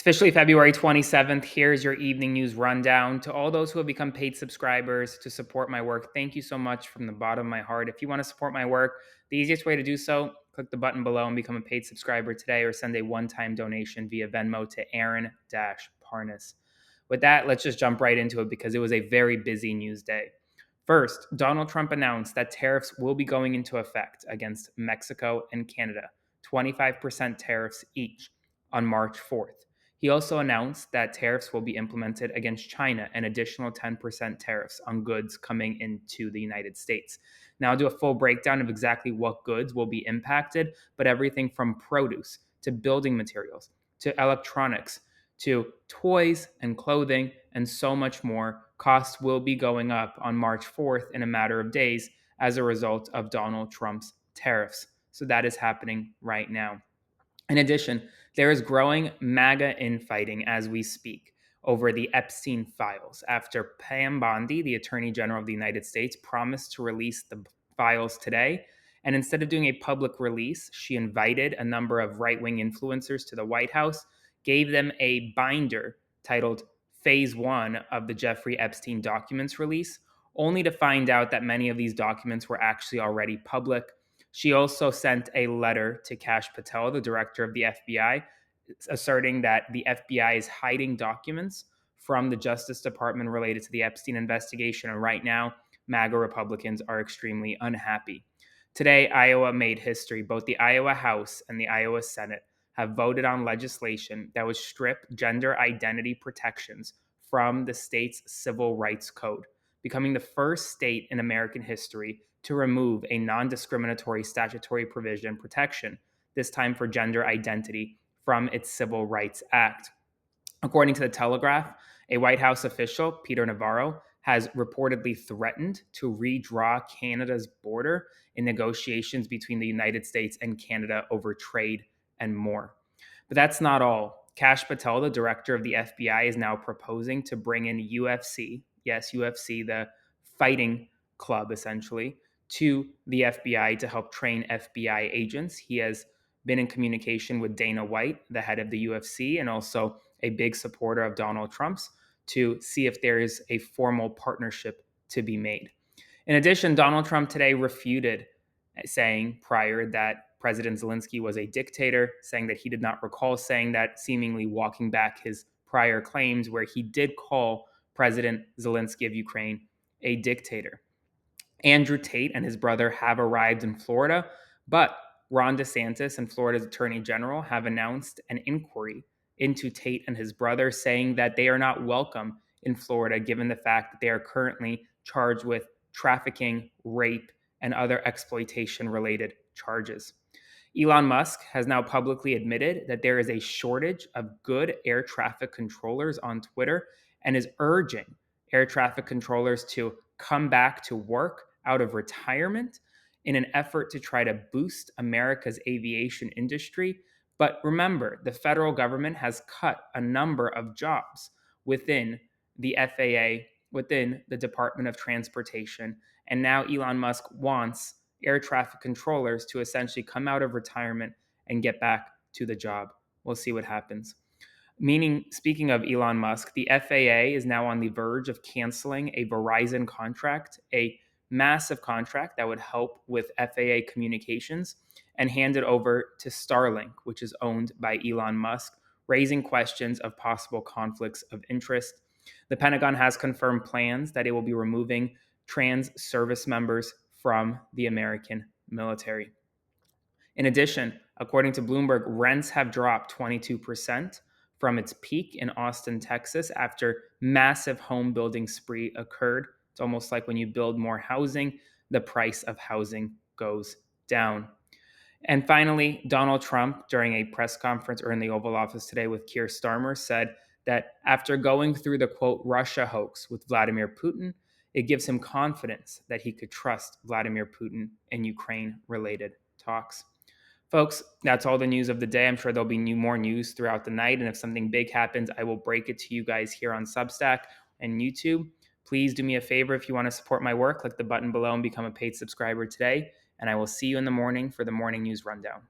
Officially February 27th, here's your evening news rundown. To all those who have become paid subscribers to support my work, thank you so much from the bottom of my heart. If you want to support my work, the easiest way to do so, click the button below and become a paid subscriber today or send a one-time donation via Venmo to Aaron-Parnas. With that, let's just jump right into it because it was a very busy news day. First, Donald Trump announced that tariffs will be going into effect against Mexico and Canada, 25% tariffs each on March 4th. He also announced that tariffs will be implemented against China, an additional 10% tariffs on goods coming into the United States. Now, I'll do a full breakdown of exactly what goods will be impacted, but everything from produce to building materials to electronics to toys and clothing and so much more. Costs will be going up on March 4th in a matter of days as a result of Donald Trump's tariffs. So that is happening right now. In addition, there is growing MAGA infighting as we speak over the Epstein files after Pam Bondi, the Attorney General of the United States, promised to release the files today. And instead of doing a public release, she invited a number of right wing influencers to the White House, gave them a binder titled Phase 1 of the Jeffrey Epstein documents release, only to find out that many of these documents were actually already public. She also sent a letter to Kash Patel, the director of the FBI, asserting that the FBI is hiding documents from the Justice Department related to the Epstein investigation. And right now, MAGA Republicans are extremely unhappy. Today, Iowa made history. Both the Iowa House and the Iowa Senate have voted on legislation that would strip gender identity protections from the state's civil rights code, becoming the first state in American history to remove a non-discriminatory statutory provision protection, this time for gender identity, from its Civil Rights Act. According to the Telegraph, a White House official, Peter Navarro, has reportedly threatened to redraw Canada's border in negotiations between the United States and Canada over trade and more. But that's not all. Kash Patel, the director of the FBI, is now proposing to bring in UFC, yes, UFC, the fighting club essentially, to the FBI to help train FBI agents. He has been in communication with Dana White, the head of the UFC, and also a big supporter of Donald Trump's, to see if there is a formal partnership to be made. In addition, Donald Trump today refuted saying prior that President Zelensky was a dictator, saying that he did not recall saying that, seemingly walking back his prior claims where he did call President Zelensky of Ukraine a dictator. Andrew Tate and his brother have arrived in Florida, but Ron DeSantis and Florida's Attorney General have announced an inquiry into Tate and his brother, saying that they are not welcome in Florida given the fact that they are currently charged with trafficking, rape, and other exploitation related charges. Elon Musk has now publicly admitted that there is a shortage of good air traffic controllers on Twitter and is urging air traffic controllers to come back to work out of retirement in an effort to try to boost America's aviation industry. But remember, the federal government has cut a number of jobs within the FAA, within the Department of Transportation. And now Elon Musk wants air traffic controllers to essentially come out of retirement and get back to the job. We'll see what happens. Meaning, speaking of Elon Musk, the FAA is now on the verge of canceling a Verizon contract, a massive contract that would help with FAA communications, and hand it over to Starlink, which is owned by Elon Musk, raising questions of possible conflicts of interest. The Pentagon has confirmed plans that it will be removing trans service members from the American military. In addition, according to Bloomberg, rents have dropped 22% from its peak in Austin, Texas, after massive home building spree occurred. It's almost like when you build more housing, the price of housing goes down. And finally, Donald Trump, during a press conference or in the Oval Office today with Keir Starmer, said that after going through the quote Russia hoax with Vladimir Putin, it gives him confidence that he could trust Vladimir Putin in Ukraine related talks. Folks, that's all the news of the day. I'm sure there'll be more news throughout the night. And if something big happens, I will break it to you guys here on Substack and YouTube. Please do me a favor if you want to support my work, click the button below and become a paid subscriber today. And I will see you in the morning for the morning news rundown.